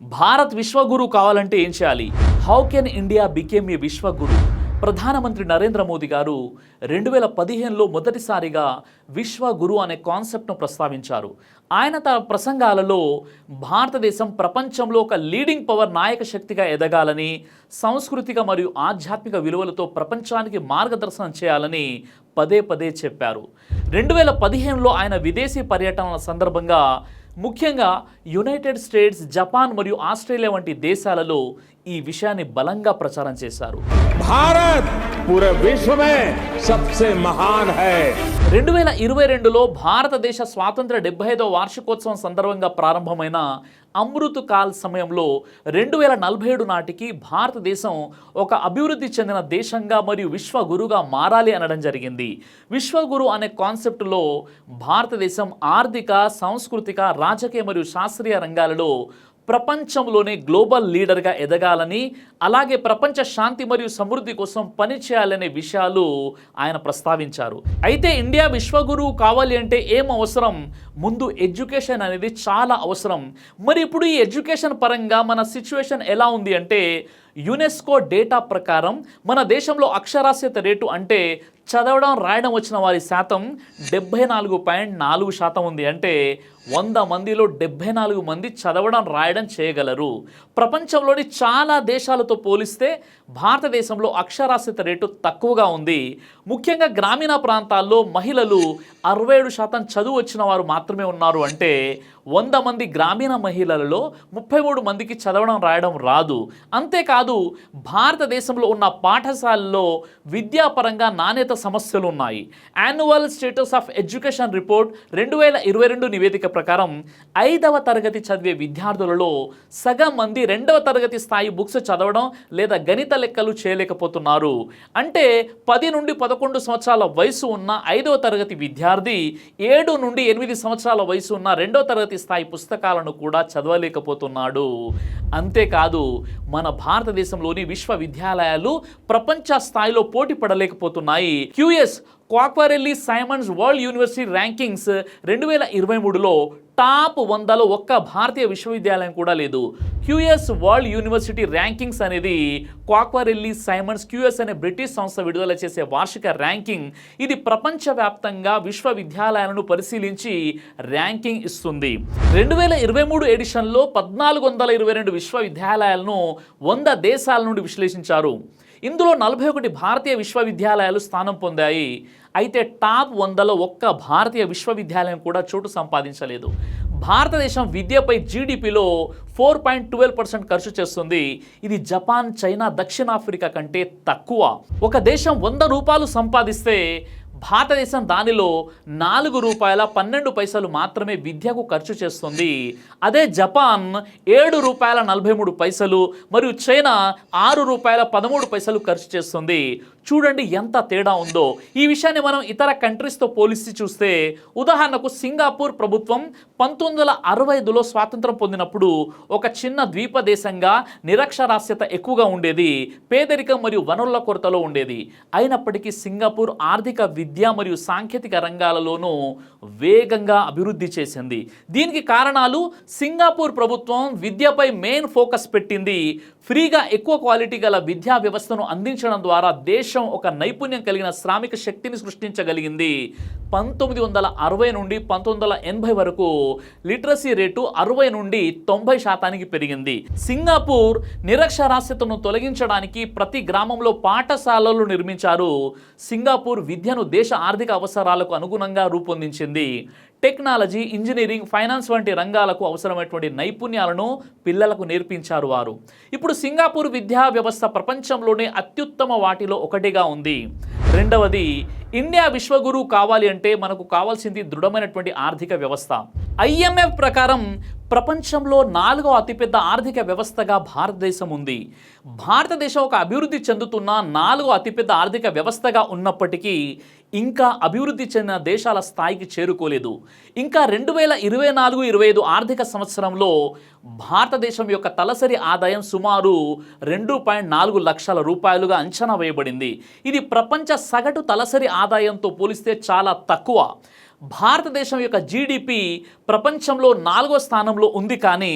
భారత్ విశ్వగురు కావాలంటే ఏం చేయాలి? How can India became a Vishwaguru? ప్రధానమంత్రి నరేంద్ర మోదీ గారు 2015లో మొదటిసారిగా విశ్వగురు అనే కాన్సెప్ట్ను ప్రస్తావించారు. ఆయన తన ప్రసంగాలలో భారతదేశం ప్రపంచంలో ఒక లీడింగ్ పవర్ నాయక శక్తిగా ఎదగాలని, సాంస్కృతిక మరియు ఆధ్యాత్మిక విలువలతో ప్రపంచానికి మార్గదర్శనం చేయాలని పదే పదే చెప్పారు. 2015లో ఆయన విదేశీ పర్యటనల సందర్భంగా ముఖ్యంగా యునైటెడ్ స్టేట్స్, జపాన్ మరియు ఆస్ట్రేలియా వంటి దేశాలలో ఈ విషయాన్ని బలంగా ప్రచారం చేశారు. భారత్ పూరే విశ్వ మే సబ్సే మహాన్ హై. 2022లో భారతదేశ స్వాతంత్ర 75వ వార్షికోత్సవం సందర్భంగా ప్రారంభమైన అమృత్ కాల్ సమయంలో 2047 నాటికి భారతదేశం ఒక అభివృద్ధి చెందిన దేశంగా మరియు విశ్వగురుగా మారాలి అనడం జరిగింది. విశ్వగురు అనే కాన్సెప్టులో భారతదేశం ఆర్థిక, సాంస్కృతిక, రాజకీయ మరియు శాస్త్రీయ రంగాలలో ప్రపంచంలోనే గ్లోబల్ లీడర్గా ఎదగాలని, అలాగే ప్రపంచ శాంతి మరియు సమృద్ధి కోసం పనిచేయాలనే విషయాలు ఆయన ప్రస్తావించారు. అయితే ఇండియా విశ్వగురువు కావాలి అంటే ఏం అవసరం? ముందు ఎడ్యుకేషన్ అనేది చాలా అవసరం. మరి ఇప్పుడు ఈ ఎడ్యుకేషన్ పరంగా మన సిచ్యువేషన్ ఎలా ఉంది అంటే, యునెస్కో డేటా ప్రకారం మన దేశంలో అక్షరాస్యత రేటు అంటే చదవడం రాయడం వచ్చిన వారి శాతం 74.4% ఉంది. అంటే 100 మందిలో 74 మంది చదవడం రాయడం చేయగలరు. ప్రపంచంలోని చాలా దేశాలతో పోలిస్తే భారతదేశంలో అక్షరాస్యత రేటు తక్కువగా ఉంది. ముఖ్యంగా గ్రామీణ ప్రాంతాల్లో మహిళలు 67% చదువు వచ్చిన వారు మాత్రమే ఉన్నారు. అంటే 100 మంది గ్రామీణ మహిళలలో 33 మందికి చదవడం రాయడం రాదు. అంతేకాదు భారతదేశంలో ఉన్న పాఠశాలల్లో విద్యాపరంగా నాణ్యత సమస్యలు ఉన్నాయి. Annual status of education report 2022 నివేదిక ప్రకారం 5వ తరగతి చదివే విద్యార్థులలో సగం మంది 2వ తరగతి స్థాయి బుక్స్ చదవడం లేదా గణిత లెక్కలు చేయలేకపోతున్నారు. అంటే 10 నుండి 11 సంవత్సరాల వయసు ఉన్న 5వ తరగతి విద్యార్థి 7 నుండి 8 సంవత్సరాల వయసు ఉన్న 2వ తరగతి స్థాయి పుస్తకాలను కూడా చదవలేకపోతున్నాడు. అంతేకాదు మన భారతదేశంలోని విశ్వవిద్యాలయాలు ప్రపంచ స్థాయిలో పోటీ పడలేకపోతున్నాయి. QS Quacquarelli Symonds world university rankings 2023లో టాప్ 100లో ఒక్క భారతీయ విశ్వవిద్యాలయం కూడా లేదు. క్యూఎస్ వరల్డ్ యూనివర్సిటీ ర్యాంకింగ్స్ అనేది క్వాక్వరెల్లి సైమన్స్ క్యూఎస్ అనే బ్రిటిష్ సంస్థ విడుదల చేసే వార్షిక ర్యాంకింగ్. ఇది ప్రపంచవ్యాప్తంగా విశ్వవిద్యాలయాలను పరిశీలించి ర్యాంకింగ్ ఇస్తుంది. 2023 ఎడిషన్లో 1422 విశ్వవిద్యాలయాలను 100 దేశాల నుండి విశ్లేషించారు. ఇందులో 41 భారతీయ విశ్వవిద్యాలయాలు స్థానం పొందాయి. అయితే టాప్ 100లో ఒక్క భారతీయ విశ్వవిద్యాలయం కూడా చోటు సంపాదించలేదు. భారతదేశం విద్యపై జీడిపిలో 4.12% ఖర్చు చేస్తుంది. ఇది జపాన్, చైనా, దక్షిణాఫ్రికా కంటే తక్కువ. ఒక దేశం 100 రూపాయలు సంపాదిస్తే భారతదేశం దానిలో ₹4.12 మాత్రమే విద్యకు ఖర్చు చేస్తుంది. అదే జపాన్ ₹7.43 మరియు చైనా ₹6.13 ఖర్చు చేస్తుంది. చూడండి ఎంత తేడా ఉందో. ఈ విషయాన్ని మనం ఇతర కంట్రీస్తో పోలిసి చూస్తే, ఉదాహరణకు సింగపూర్ ప్రభుత్వం 1965లో స్వాతంత్రం పొందినప్పుడు ఒక చిన్న ద్వీప దేశంగా నిరక్షరాస్యత ఎక్కువగా ఉండేది. పేదరికం మరియు వనరుల కొరతలో ఉండేది. అయినప్పటికీ సింగపూర్ ఆర్థిక, విద్య మరియు సాంకేతిక రంగాలలోనూ వేగంగా అభివృద్ధి చేసింది. దీనికి కారణాలు సింగపూర్ ప్రభుత్వం విద్యపై మెయిన్ ఫోకస్ పెట్టింది. ఫ్రీగా ఎక్కువ క్వాలిటీ గల విద్యా వ్యవస్థను అందించడం ద్వారా దేశం ఒక నైపుణ్యం కలిగిన శ్రామిక శక్తిని సృష్టించగలిగింది. 1960 నుండి 1980 వరకు లిటరసీ రేటు 60 నుండి 90% పెరిగింది. సింగపూర్ నిరక్షరాస్యతను తొలగించడానికి ప్రతి గ్రామంలో పాఠశాలలు నిర్మించారు. సింగపూర్ విద్యను దేశ ఆర్థిక అవసరాలకు అనుగుణంగా రూపొందించింది. టెక్నాలజీ, ఇంజనీరింగ్, ఫైనాన్స్ వంటి రంగాలకు అవసరమైనటువంటి నైపుణ్యాలను పిల్లలకు నేర్పించారు వారు. ఇప్పుడు సింగపూర్ విద్యా వ్యవస్థ ప్రపంచంలోనే అత్యుత్తమ వాటిలో ఒకటిగా ఉంది. రెండవది, ఇండియా విశ్వగురు కావాలి అంటే మనకు కావాల్సింది దృఢమైనటువంటి ఆర్థిక వ్యవస్థ. IMF ప్రకారం ప్రపంచంలో 4వ అతిపెద్ద ఆర్థిక వ్యవస్థగా భారతదేశం ఉంది. భారతదేశం ఒక అభివృద్ధి చెందుతున్న 4వ అతిపెద్ద ఆర్థిక వ్యవస్థగా ఉన్నప్పటికీ ఇంకా అభివృద్ధి చెందిన దేశాల స్థాయికి చేరుకోలేదు. ఇంకా 2024-25 ఆర్థిక సంవత్సరంలో భారతదేశం యొక్క తలసరి ఆదాయం సుమారు 2.4 లక్షల రూపాయలుగా అంచనా వేయబడింది. ఇది ప్రపంచ సగటు తలసరి ఆదాయంతో పోలిస్తే చాలా తక్కువ. భారతదేశం యొక్క జీడిపి ప్రపంచంలో 4వ స్థానంలో ఉంది, కానీ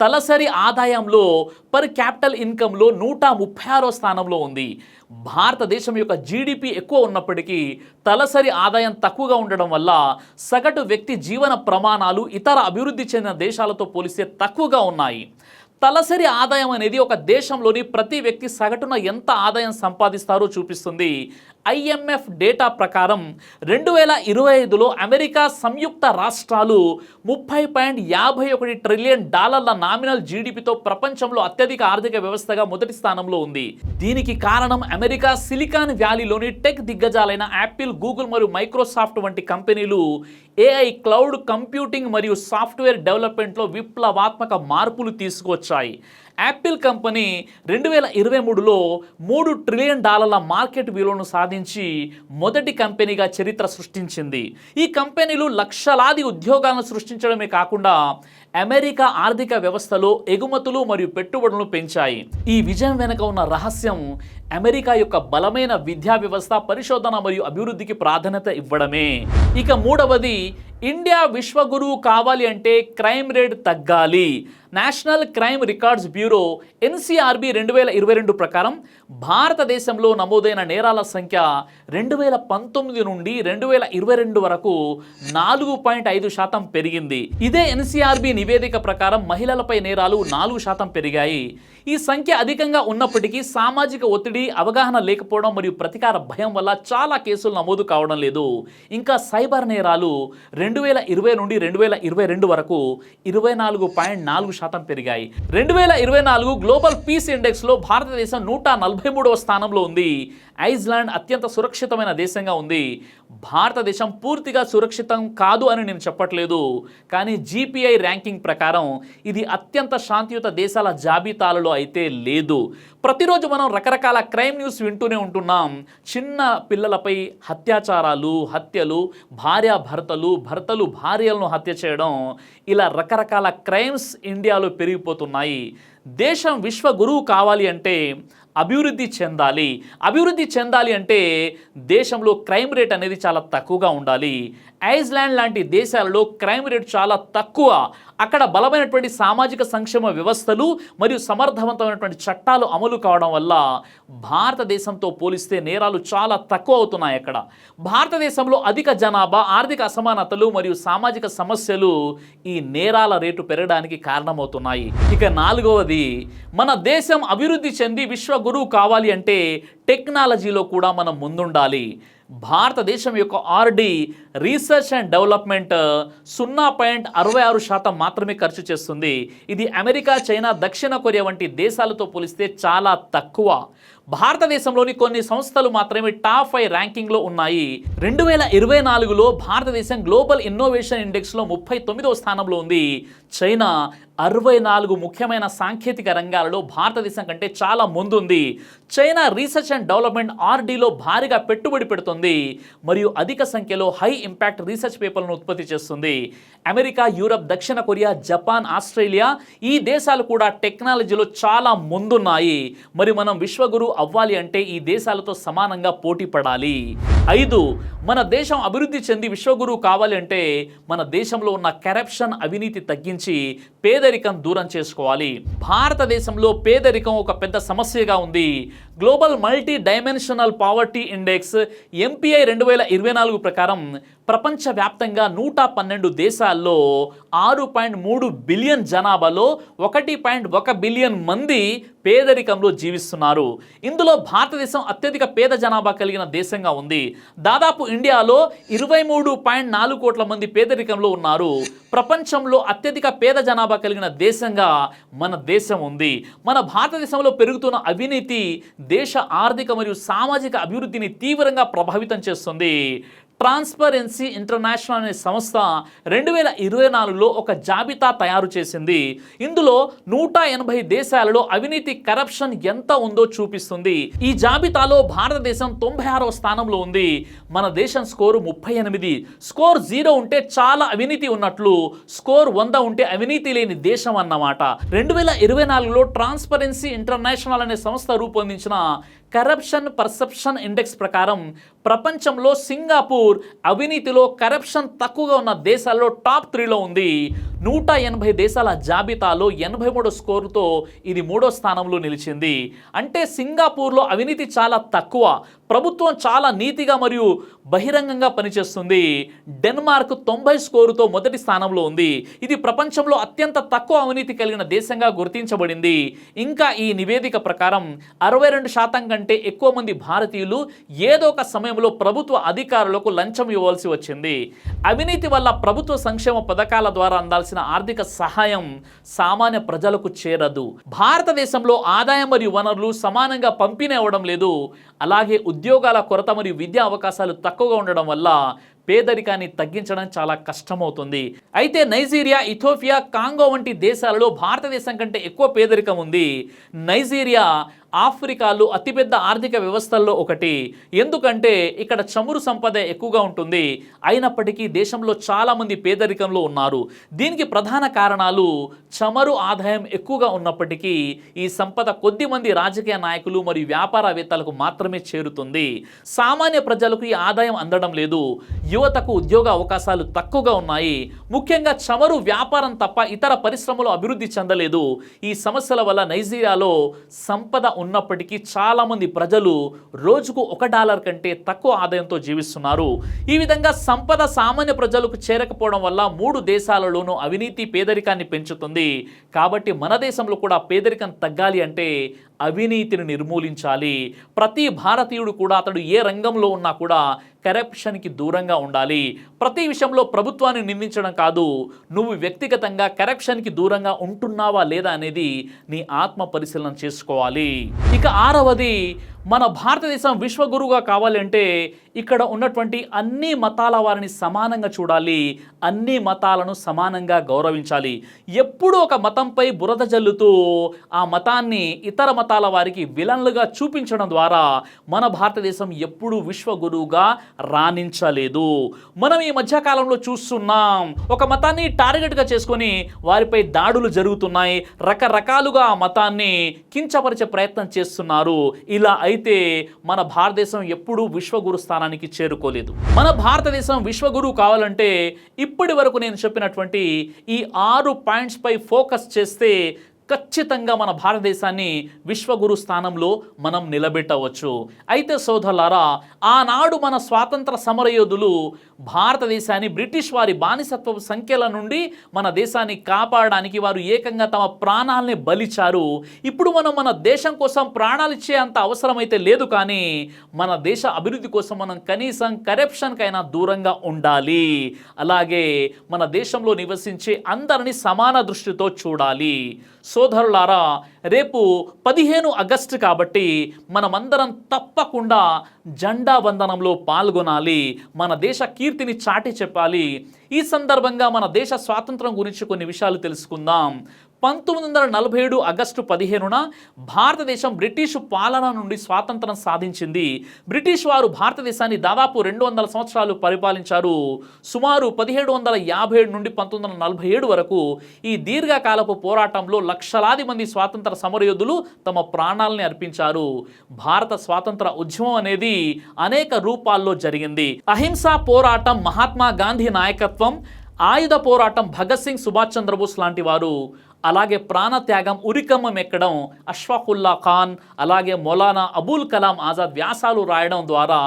తలసరి ఆదాయంలో పర్ క్యాపిటల్ ఇన్కంలో 136వ స్థానంలో ఉంది. భారతదేశం యొక్క జీడిపి ఎక్కువ ఉన్నప్పటికీ తలసరి ఆదాయం తక్కువగా ఉండడం వల్ల సగటు వ్యక్తి జీవన ప్రమాణాలు ఇతర అభివృద్ధి చెందిన దేశాలతో పోలిస్తే తక్కువగా ఉన్నాయి. తలసరి ఆదాయం అనేది ఒక దేశంలోని ప్రతి వ్యక్తి సగటున ఎంత ఆదాయం సంపాదిస్తారో చూపిస్తుంది. IMF డేటా ప్రకారం 2025లో అమెరికా సంయుక్త రాష్ట్రాలు $30.51 ట్రిలియన్ నామినల్ జీడిపితో ప్రపంచంలో అత్యధిక ఆర్థిక వ్యవస్థగా మొదటి స్థానంలో ఉంది. దీనికి కారణం అమెరికా సిలికాన్ వ్యాలీలోని టెక్ దిగ్గజాలైన యాపిల్, గూగుల్ మరియు మైక్రోసాఫ్ట్ వంటి కంపెనీలు AI, క్లౌడ్ కంప్యూటింగ్ మరియు సాఫ్ట్వేర్ డెవలప్మెంట్లో విప్లవాత్మక మార్పులు తీసుకొచ్చాయి. యాపిల్ కంపెనీ 2023లో $3 ట్రిలియన్ మార్కెట్ విలువను సాధించి మొదటి కంపెనీగా చరిత్ర సృష్టించింది. ఈ కంపెనీలు లక్షలాది ఉద్యోగాలను సృష్టించడమే కాకుండా అమెరికా ఆర్థిక వ్యవస్థలో ఎగుమతులు మరియు పెట్టుబడులను పెంచాయి. ఈ విజయం వెనుక ఉన్న రహస్యం అమెరికా యొక్క బలమైన విద్యా వ్యవస్థ, పరిశోధన మరియు అభివృద్ధికి ప్రాధాన్యత ఇవ్వడమే. ఇక మూడవది, ఇండియా విశ్వగురువు కావాలి అంటే క్రైమ్ రేట్ తగ్గాలి. National crime records bureau NCRB 2022 ప్రకారం భారతదేశంలో నమోదైన నేరాల సంఖ్య 2019 నుండి 2022 వరకు 4.5% పెరిగింది. ఇదే NCRB నివేదిక ప్రకారం మహిళలపై నేరాలు 4% పెరిగాయి. ఈ సంఖ్య అధికంగా ఉన్నప్పటికీ సామాజిక ఒత్తిడి, అవగాహన లేకపోవడం మరియు ప్రతీకార భయం వల్ల చాలా కేసులు నమోదు కావడం లేదు. ఇంకా సైబర్ నేరాలు 2020 నుండి 2022 వరకు 24.4% పెరిగాయి. 2024 గ్లోబల్ పీస్ ఇండెక్స్లో భారతదేశం 143వ స్థానంలో ఉంది. ఐస్లాండ్ అత్యంత సురక్షితమైన దేశంగా ఉంది. భారతదేశం పూర్తిగా సురక్షితం కాదు అని నేను చెప్పట్లేదు, కానీ GPI ర్యాంకింగ్ ప్రకారం ఇది అత్యంత శాంతియుత దేశాల జాబితాలలో అయితే లేదు. ప్రతిరోజు మనం రకరకాల క్రైమ్ న్యూస్ వింటూనే ఉంటున్నాం. చిన్న పిల్లలపై అత్యాచారాలు, హత్యలు, భర్తలు భార్యలను హత్య చేయడం, ఇలా రకరకాల క్రైమ్స్ ఇండియాలో పెరిగిపోతున్నాయి. దేశం విశ్వ గురువు కావాలి అంటే అభివృద్ధి చెందాలి అంటే దేశంలో క్రైమ్ రేట్ అనేది చాలా తక్కువగా ఉండాలి. ఐస్లాండ్ లాంటి దేశాలలో క్రైమ్ రేట్ చాలా తక్కువ. అక్కడ బలమైనటువంటి సామాజిక సంక్షేమ వ్యవస్థలు మరియు సమర్థవంతమైనటువంటి చట్టాలు అమలు కావడం వల్ల భారతదేశంతో పోలిస్తే నేరాలు చాలా తక్కువ అవుతున్నాయి. అక్కడ భారతదేశంలో అధిక జనాభా, ఆర్థిక అసమానతలు మరియు సామాజిక సమస్యలు ఈ నేరాల రేటు పెరగడానికి కారణమవుతున్నాయి. ఇక నాలుగవది, మన దేశం అభివృద్ధి చెంది విశ్వ గురువు కావాలి అంటే టెక్నాలజీలో కూడా మనం ముందుండాలి. భారతదేశం యొక్క RD రీసెర్చ్ అండ్ డెవలప్మెంట్ 0.66% మాత్రమే ఖర్చు చేస్తుంది. ఇది అమెరికా, చైనా, దక్షిణ కొరియా వంటి దేశాలతో పోలిస్తే చాలా తక్కువ. భారతదేశంలోని కొన్ని సంస్థలు మాత్రమే టాప్ 5 ర్యాంకింగ్లో ఉన్నాయి. 2024లో భారతదేశం గ్లోబల్ ఇన్నోవేషన్ ఇండెక్స్లో 39వ స్థానంలో ఉంది. చైనా 64 ముఖ్యమైన సాంకేతిక రంగాలలో భారతదేశం కంటే చాలా ముందుంది. చైనా రీసెర్చ్ అండ్ డెవలప్మెంట్ RDలో భారీగా పెట్టుబడి పెడుతుంది మరియు అధిక సంఖ్యలో హై ఇంపాక్ట్ రీసెర్చ్ పేపర్లను ఉత్పత్తి చేస్తుంది. అమెరికా, యూరప్, దక్షిణ కొరియా, జపాన్, ఆస్ట్రేలియా ఈ దేశాలు కూడా టెక్నాలజీలో చాలా ముందున్నాయి. మరి మనం విశ్వగురు అవ్వాలి అంటే ఈ దేశాలతో సమానంగా పోటీ పడాలి. 5, మన దేశం అభివృద్ధి చెంది విశ్వగురు కావాలి అంటే మన దేశంలో ఉన్న కరప్షన్, అవినీతి తగ్గించి పేదరికం దూరం చేసుకోవాలి. భారతదేశంలో పేదరికం ఒక పెద్ద సమస్యగా ఉంది. Global multi dimensional poverty index MPI 2024 ప్రకారం ప్రపంచవ్యాప్తంగా 112 దేశాల్లో 6.3 బిలియన్ జనాభాలో 1.1 బిలియన్ మంది పేదరికంలో జీవిస్తున్నారు. ఇందులో భారతదేశం అత్యధిక పేద జనాభా కలిగిన దేశంగా ఉంది. దాదాపు ఇండియాలో 23.4 కోట్ల మంది పేదరికంలో ఉన్నారు. ప్రపంచంలో అత్యధిక పేద జనాభా కలిగిన దేశంగా మన దేశం ఉంది. మన భారతదేశంలో పెరుగుతున్న అవినీతి దేశ ఆర్థిక మరియు సామాజిక అభివృద్ధిని తీవ్రంగా ప్రభావితం చేస్తుంది. ట్రాన్స్పరెన్సీ ఇంటర్నేషనల్ అనే సంస్థ 2024లో ఒక జాబితా తయారు చేసింది. ఇందులో 180 దేశాలలో అవినీతి కరప్షన్ ఎంత ఉందో చూపిస్తుంది. ఈ జాబితాలో భారతదేశం 96వ స్థానంలో ఉంది. మన దేశం స్కోరు 38. స్కోర్ 0 ఉంటే చాలా అవినీతి ఉన్నట్లు, స్కోర్ 100 ఉంటే అవినీతి లేని దేశం అన్నమాట. 2024లో ట్రాన్స్పరెన్సీ ఇంటర్నేషనల్ అనే సంస్థ రూపొందించిన కరప్షన్ పర్సెప్షన్ ఇండెక్స్ ప్రకారం ప్రపంచంలో సింగపూర్ అవినీతిలో కరప్షన్ తక్కువగా ఉన్న దేశాల్లో టాప్ 3లో ఉంది. 180 దేశాల జాబితాలో 83 స్కోరుతో ఇది 3వ స్థానంలో నిలిచింది. అంటే సింగపూర్లో అవినీతి చాలా తక్కువ, ప్రభుత్వం చాలా నీతిగా మరియు బహిరంగంగా పనిచేస్తుంది. డెన్మార్క్ 90 స్కోరుతో మొదటి స్థానంలో ఉంది. ఇది ప్రపంచంలో అత్యంత తక్కువ అవినీతి కలిగిన దేశంగా గుర్తించబడింది. ఇంకా ఈ నివేదిక ప్రకారం 62% కంటే ఎక్కువ మంది భారతీయులు ఏదో ఒక సమయంలో ప్రభుత్వ అధికారులకు లంచం ఇవ్వాల్సి వచ్చింది. అవినీతి వల్ల ప్రభుత్వ సంక్షేమ పథకాల ద్వారా అందాల్సిన ఆర్థిక సహాయం సామాన్య ప్రజలకు చేరదు. భారతదేశంలో ఆదాయం మరియు వనరులు సమానంగా పంపిణీ అవ్వడం లేదు. అలాగే ఉద్యోగాల కొరత మరియు విద్యా అవకాశాలు తక్కువగా ఉండడం వల్ల పేదరికాన్ని తగ్గించడం చాలా కష్టమవుతుంది. అయితే నైజీరియా, ఇథియోపియా, కాంగో వంటి దేశాలలో భారతదేశం కంటే ఎక్కువ పేదరికం ఉంది. నైజీరియా ఆఫ్రికాలో అతిపెద్ద ఆర్థిక వ్యవస్థల్లో ఒకటి. ఎందుకంటే ఇక్కడ చమురు సంపద ఎక్కువగా ఉంటుంది. అయినప్పటికీ దేశంలో చాలామంది పేదరికంలో ఉన్నారు. దీనికి ప్రధాన కారణాలు చమురు ఆదాయం ఎక్కువగా ఉన్నప్పటికీ ఈ సంపద కొద్ది మంది రాజకీయ నాయకులు మరియు వ్యాపారవేత్తలకు మాత్రమే చేరుతుంది. సామాన్య ప్రజలకు ఈ ఆదాయం అందడం లేదు. యువతకు ఉద్యోగ అవకాశాలు తక్కువగా ఉన్నాయి. ముఖ్యంగా చమురు వ్యాపారం తప్ప ఇతర పరిశ్రమలు అభివృద్ధి చెందలేదు. ఈ సమస్యల వల్ల నైజీరియాలో సంపద ఉన్నప్పటికీ చాలామంది ప్రజలు రోజుకు $1 కంటే తక్కువ ఆదాయంతో జీవిస్తున్నారు. ఈ విధంగా సంపద సామాన్య ప్రజలకు చేరకపోవడం వల్ల 3 దేశాలలోనూ అవినీతి పేదరికాన్ని పెంచుతుంది. కాబట్టి మన దేశంలో కూడా పేదరికం తగ్గాలి అంటే అవినీతిని నిర్మూలించాలి. ప్రతి భారతీయుడు కూడా అతడు ఏ రంగంలో ఉన్నా కూడా కరప్షన్కి దూరంగా ఉండాలి. ప్రతి విషయంలో ప్రభుత్వాన్ని నిందించడం కాదు, నువ్వు వ్యక్తిగతంగా కరప్షన్కి దూరంగా ఉంటున్నావా లేదా అనేది నీ ఆత్మ పరిశీలన చేసుకోవాలి. ఇక 6వది, మన భారతదేశం విశ్వగురువుగా కావాలంటే ఇక్కడ ఉన్నటువంటి అన్ని మతాల వారిని సమానంగా చూడాలి. అన్ని మతాలను సమానంగా గౌరవించాలి. ఎప్పుడూ ఒక మతంపై బురద జల్లుతూ ఆ మతాన్ని ఇతర మతాల వారికి విలన్లుగా చూపించడం ద్వారా మన భారతదేశం ఎప్పుడూ విశ్వగురువుగా రాణించలేదు. మనం ఈ మధ్యకాలంలో చూస్తున్నాం, ఒక మతాన్ని టార్గెట్గా చేసుకొని వారిపై దాడులు జరుగుతున్నాయి. రకరకాలుగా ఆ మతాన్ని కించపరిచే ప్రయత్నం చేస్తున్నారు. ఇలా అయితే మన భారతదేశం ఎప్పుడూ విశ్వగురు స్థానానికి చేరుకోలేదు. మన భారతదేశం విశ్వగురువు కావాలంటే ఇప్పటి వరకు నేను చెప్పినటువంటి ఈ 6 పాయింట్స్పై ఫోకస్ చేస్తే ఖచ్చితంగా మన భారతదేశాన్ని విశ్వగురు స్థానంలో మనం నిలబెట్టవచ్చు. అయితే సోదరులారా, ఆనాడు మన స్వాతంత్ర సమరయోధులు భారతదేశాన్ని బ్రిటిష్ వారి బానిసత్వ సంఖ్యల నుండి మన దేశాన్ని కాపాడడానికి వారు ఏకంగా తమ ప్రాణాలని బలిచారు. ఇప్పుడు మనం మన దేశం కోసం ప్రాణాలు ఇచ్చే అంత అవసరమైతే లేదు, కానీ మన దేశ అభివృద్ధి కోసం మనం కనీసం కరప్షన్కైనా దూరంగా ఉండాలి. అలాగే మన దేశంలో నివసించే అందరినీ సమాన దృష్టితో చూడాలి. సోదరులారా, రేపు 15 ఆగస్టు కాబట్టి మనమందరం తప్పకుండా జెండా వందనంలో పాల్గొనాలి. మన దేశ కీర్తిని చాటి చెప్పాలి. ఈ సందర్భంగా మన దేశ స్వాతంత్రం గురించి కొన్ని విషయాలు తెలుసుకుందాం. 1947 ఆగస్టు 15న భారతదేశం బ్రిటిష్ పాలన నుండి స్వాతంత్రం సాధించింది. బ్రిటిష్ వారు భారతదేశాన్ని దాదాపు 200 సంవత్సరాలు పరిపాలించారు. సుమారు 1757 నుండి 1947 వరకు ఈ దీర్ఘకాలపు పోరాటంలో లక్షలాది మంది స్వాతంత్ర సమరయోధులు తమ ప్రాణాలని అర్పించారు. భారత స్వాతంత్ర ఉద్యమం అనేది అనేక రూపాల్లో జరిగింది. అహింసా పోరాటం మహాత్మా గాంధీ నాయకత్వం, ఆయుధ పోరాటం భగత్ సింగ్, సుభాష్ చంద్రబోస్ లాంటి వారు, అలాగే ప్రాణత్యాగం, ఉరికమ్మం ఎక్కడం అష్ఫాకుల్లా ఖాన్, అలాగే మౌలానా అబుల్ కలాం ఆజాద్ వ్యాసాలు రాయడం ద్వారా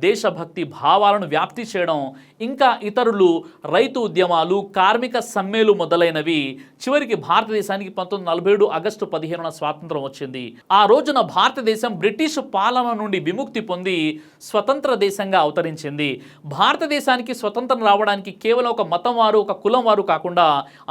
దేశభక్తి భావాలను వ్యాప్తి చేయడం, ఇంకా ఇతరులు రైతు ఉద్యమాలు, కార్మిక సమ్మెలు మొదలైనవి. చివరికి భారతదేశానికి 1947 ఆగస్టు 15న స్వాతంత్రం వచ్చింది. ఆ రోజున భారతదేశం బ్రిటిష్ పాలన నుండి విముక్తి పొంది స్వతంత్ర దేశంగా అవతరించింది. భారతదేశానికి స్వతంత్రం రావడానికి కేవలం ఒక మతం వారు, ఒక కులం వారు కాకుండా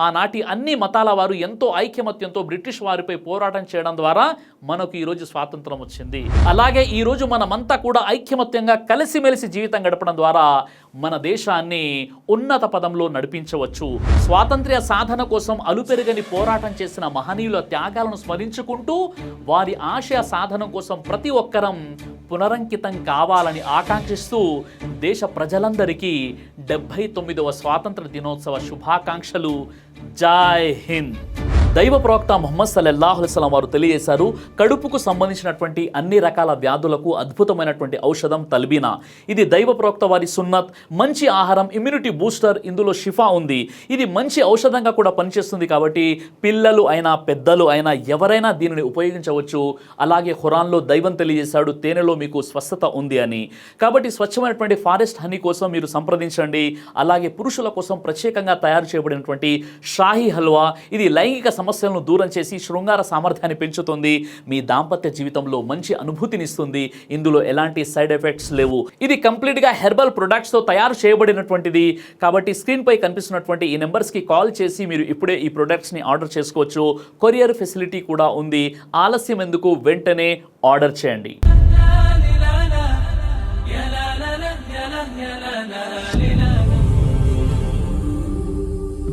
ఆనాటి అన్ని మతాల వారు ఎంతో ఐకమత్యంతో బ్రిటిష్ వారిపై పోరాటం చేయడం ద్వారా మనకు ఈరోజు స్వాతంత్రం వచ్చింది. అలాగే ఈరోజు మనమంతా కూడా ఐకమత్యంగా కలిసిమెలిసి జీవితం గడపడం ద్వారా మన దేశాన్ని ఉన్నత పదంలో నడిపించవచ్చు. స్వాతంత్ర్య సాధన కోసం అలుపెరుగని పోరాటం చేసిన మహనీయుల త్యాగాలను స్మరించుకుంటూ వారి ఆశయ సాధన కోసం ప్రతి ఒక్కరం పునరంకితం కావాలని ఆకాంక్షిస్తూ దేశ ప్రజలందరికీ 79వ స్వాతంత్ర దినోత్సవ శుభాకాంక్షలు. జై హింద్. దైవ ప్రవక్త ముహమ్మద్ సల్లల్లాహు అలైహి వసల్లం వారు తెలియజేశారు, కడుపుకు సంబంధించినటువంటి అన్ని రకాల వ్యాధులకు అద్భుతమైనటువంటి ఔషధం తల్బీనా. ఇది దైవ ప్రవక్త వారి సున్నత్, మంచి ఆహారం, ఇమ్యూనిటీ బూస్టర్, ఇందులో షిఫా ఉంది. ఇది మంచి ఔషధంగా కూడా పనిచేస్తుంది. కాబట్టి పిల్లలు అయినా పెద్దలు అయినా ఎవరైనా దీనిని ఉపయోగించవచ్చు. అలాగే ఖురాన్లో దైవం తెలియజేశాడు, తేనెలో మీకు స్వస్థత ఉంది అని. కాబట్టి స్వచ్ఛమైనటువంటి ఫారెస్ట్ హనీ కోసం మీరు సంప్రదించండి. అలాగే పురుషుల కోసం ప్రత్యేకంగా తయారు చేయబడినటువంటి షాహీ హల్వా, ఇది లైంగిక సమస్యలను దూరం చేసి శృంగార సామర్థ్యాన్ని పెంచుతుంది. మీ దాంపత్య జీవితంలో మంచి అనుభూతినిస్తుంది. ఇందులో ఎలాంటి సైడ్ ఎఫెక్ట్స్ లేవు. ఇది కంప్లీట్గా హెర్బల్ ప్రొడక్ట్స్తో తయారు చేయబడినటువంటిది. కాబట్టి స్క్రీన్పై కనిపిస్తున్నటువంటి ఈ నెంబర్స్కి కాల్ చేసి మీరు ఇప్పుడే ఈ ప్రొడక్ట్స్ని ఆర్డర్ చేసుకోవచ్చు. కొరియర్ ఫెసిలిటీ కూడా ఉంది. ఆలస్యం ఎందుకు, వెంటనే ఆర్డర్ చేయండి.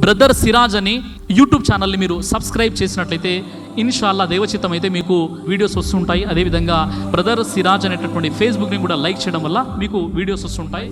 బ్రదర్ సిరాజ్ అని యూట్యూబ్ ఛానల్ని మీరు సబ్స్క్రైబ్ చేసినట్లయితే ఇన్షాల్లా దైవచిత్తం అయితే మీకు వీడియోస్ వస్తుంటాయి. అదేవిధంగా బ్రదర్ సిరాజ్ అనేటటువంటి ఫేస్బుక్ని కూడా లైక్ చేయడం వల్ల మీకు వీడియోస్ వస్తుంటాయి.